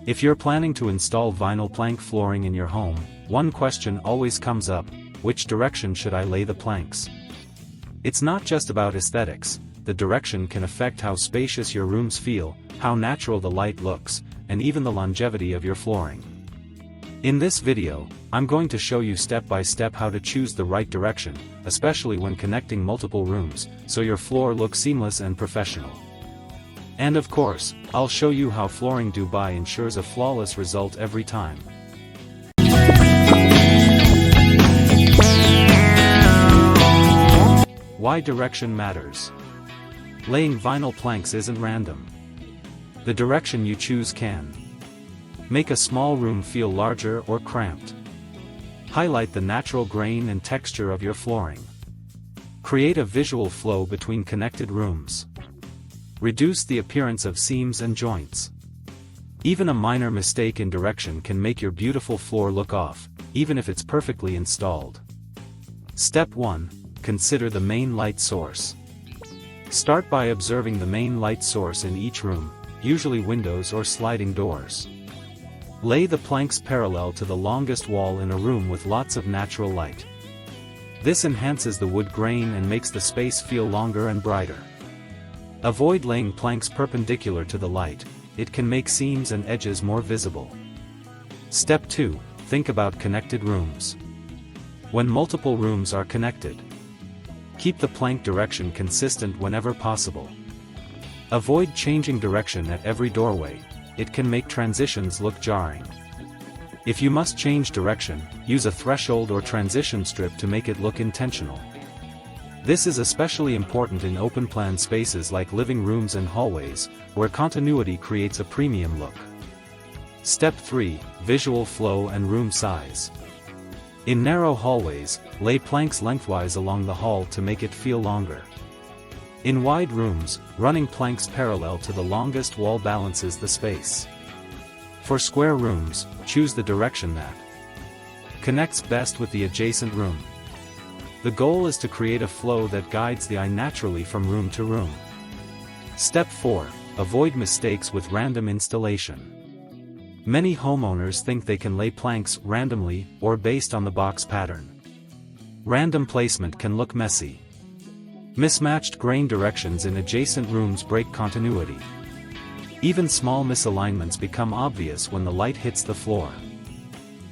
If you're planning to install vinyl plank flooring in your home, one question always comes up: which direction should I lay the planks? It's not just about aesthetics. The direction can affect how spacious your rooms feel, how natural the light looks, and even the longevity of your flooring. In this video, I'm going to show you step by step how to choose the right direction, especially when connecting multiple rooms, so your floor looks seamless and professional. And of course, I'll show you how Flooring Dubai ensures a flawless result every time. Why direction matters. Laying vinyl planks isn't random. The direction you choose can make a small room feel larger or cramped, highlight the natural grain and texture of your flooring, create a visual flow between connected rooms, reduce the appearance of seams and joints. Even a minor mistake in direction can make your beautiful floor look off, even if it's perfectly installed. Step 1. Consider the main light source. Start by observing the main light source in each room, usually windows or sliding doors. Lay the planks parallel to the longest wall in a room with lots of natural light. This enhances the wood grain and makes the space feel longer and brighter. Avoid laying planks perpendicular to the light. It can make seams and edges more visible. Step 2. Think about connected rooms. When multiple rooms are connected, keep the plank direction consistent whenever possible. Avoid changing direction at every doorway. It can make transitions look jarring. If you must change direction, use a threshold or transition strip to make it look intentional. This is especially important in open-plan spaces like living rooms and hallways, where continuity creates a premium look. Step 3. Visual flow and room size. In narrow hallways, lay planks lengthwise along the hall to make it feel longer. In wide rooms, running planks parallel to the longest wall balances the space. For square rooms, choose the direction that connects best with the adjacent room. The goal is to create a flow that guides the eye naturally from room to room. Step 4. Avoid mistakes with random installation. Many homeowners think they can lay planks randomly or based on the box pattern. Random placement can look messy. Mismatched grain directions in adjacent rooms break continuity. Even small misalignments become obvious when the light hits the floor.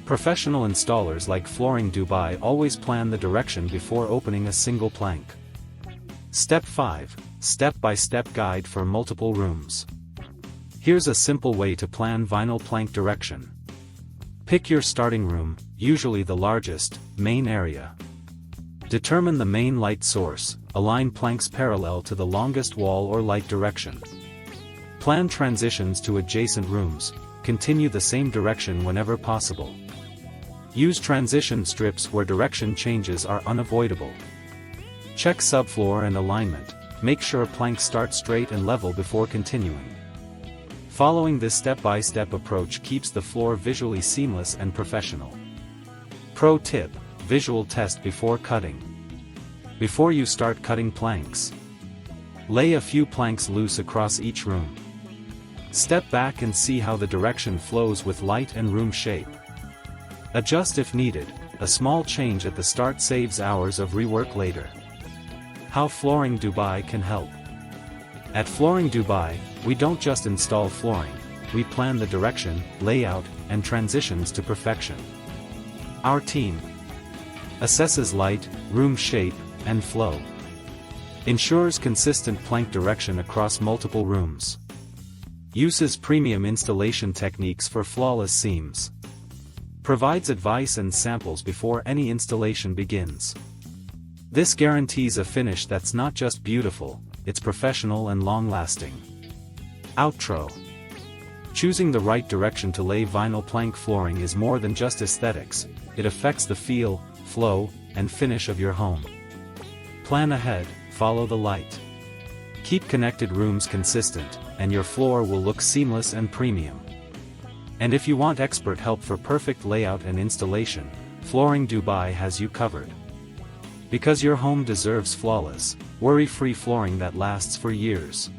Professional installers like Flooring Dubai always plan the direction before opening a single plank. Step 5. Step-by-step guide for multiple rooms. Here's a simple way to plan vinyl plank direction. Pick your starting room, usually the largest, main area. Determine the main light source, align planks parallel to the longest wall or light direction. Plan transitions to adjacent rooms, continue the same direction whenever possible. Use transition strips where direction changes are unavoidable. Check subfloor and alignment, make sure planks start straight and level before continuing. Following this step-by-step approach keeps the floor visually seamless and professional. Pro tip: visual test before cutting. Before you start cutting planks, lay a few planks loose across each room. Step back and see how the direction flows with light and room shape. Adjust if needed. A small change at the start saves hours of rework later. How Flooring Dubai can help. At Flooring Dubai, we don't just install flooring, we plan the direction, layout, and transitions to perfection. Our team assesses light, room shape, and flow. Ensures consistent plank direction across multiple rooms. Uses premium installation techniques for flawless seams. Provides advice and samples before any installation begins. This guarantees a finish that's not just beautiful, it's professional and long-lasting. Outro. Choosing the right direction to lay vinyl plank flooring is more than just aesthetics, it affects the feel, flow, and finish of your home. Plan ahead, follow the light. Keep connected rooms consistent, and your floor will look seamless and premium. And if you want expert help for perfect layout and installation, Flooring Dubai has you covered. Because your home deserves flawless, worry-free flooring that lasts for years.